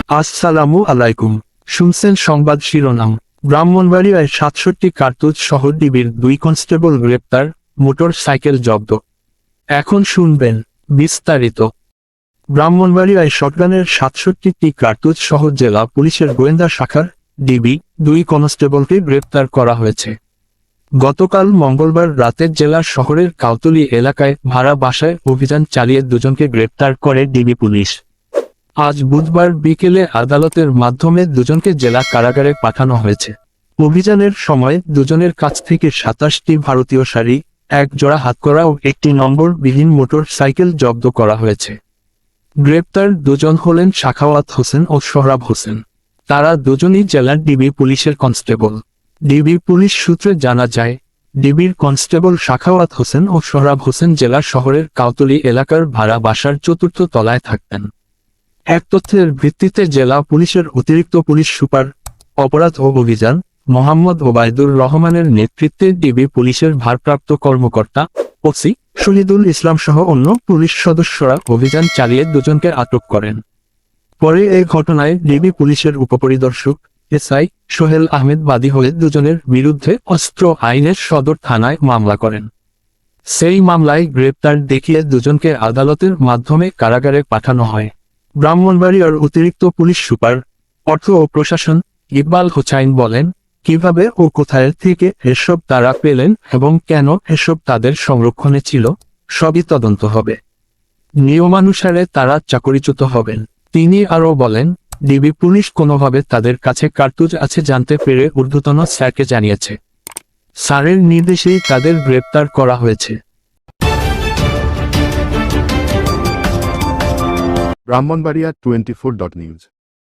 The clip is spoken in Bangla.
আসসালামু আলাইকুম। শুনছেন সংবাদ শিরোনাম। ব্রাহ্মণবাড়িয়ায় ৬৭ কার্তুজ সহ ডিবির ২ কনস্টেবল গ্রেপ্তার, মোটর সাইকেল জব্দ। এখন শুনবেন বিস্তারিত। ব্রাহ্মণবাড়িয়ায় শটগানের ৬৭টি কার্তুজ সহ জেলা পুলিশের গোয়েন্দা শাখার ডিবি ২ কনস্টেবলকে গ্রেপ্তার করা হয়েছে। গতকাল মঙ্গলবার রাতে জেলার শহরের কাউতলী এলাকায় ভাড়া বাসায় অভিযান চালিয়ে দুজনকে গ্রেপ্তার করে ডিবি পুলিশ। আজ বুধবার বিকেলে আদালতের মাধ্যমে দুজনকে জেলা কারাগারে পাঠানো হয়েছে। অভিযানের সময় দুজনের কাছ থেকে ২৭টি ভারতীয় শাড়ি, ১ জোড়া হাতকড়া ও ১টি নম্বরবিহীন মোটর সাইকেল জব্দ করা হয়েছে। গ্রেপ্তার দুজন হলেন সাখাওয়াত হোসেন ও সোহরাব হোসেন। তারা দুজনই জেলার ডিবি পুলিশের কনস্টেবল। ডিবি পুলিশ সূত্রে জানা যায়, ডিবির কনস্টেবল সাখাওয়াত হোসেন ও সোহরাব হোসেন জেলা শহরের কাউতলী এলাকার ভাড়া বাসার ৪র্থ তলায় থাকতেন। এক তথ্যের ভিত্তিতে জেলা পুলিশের অতিরিক্ত পুলিশ সুপার, অপরাধ ও অভিযান মোহাম্মদ ওবায়দুর রহমানের নেতৃত্বে ডিবি পুলিশের ভারপ্রাপ্ত কর্মকর্তা ওসি শহীদুল ইসলাম সহ অন্য পুলিশ সদস্যরা অভিযান চালিয়ে দুজনকে আটক করেন। পরে এই ঘটনায় ডিবি পুলিশের উপপরিদর্শক এসআই সোহেল আহমেদ বাদী হয়ে দুজনের বিরুদ্ধে অস্ত্র আইনের সদর থানায় মামলা করেন। সেই মামলায় গ্রেপ্তার দেখিয়ে দুজনকে আদালতের মাধ্যমে কারাগারে পাঠানো হয়। ব্রাহ্মণবাড়িয়ার অতিরিক্ত পুলিশ সুপার, অর্থ ও প্রশাসন ইকবাল হোসাইন বলেন, কিভাবে ও কোথায় থেকে এসব তারা পেলেন এবং কেন এসব তাদের সংরক্ষণে ছিল, সবই তদন্ত হবে। নিয়মানুসারে তারা চাকরিচ্যুত হবেন। তিনি আরও বলেন, ডিবি পুলিশ কোনোভাবে তাদের কাছে কার্তুজ আছে জানতে পেরে ঊর্ধ্বতন স্যারকে জানিয়েছে। স্যারের নির্দেশেই তাদের গ্রেপ্তার করা হয়েছে। ব্রাহ্মণবাড়িয়া 24.নিউজ।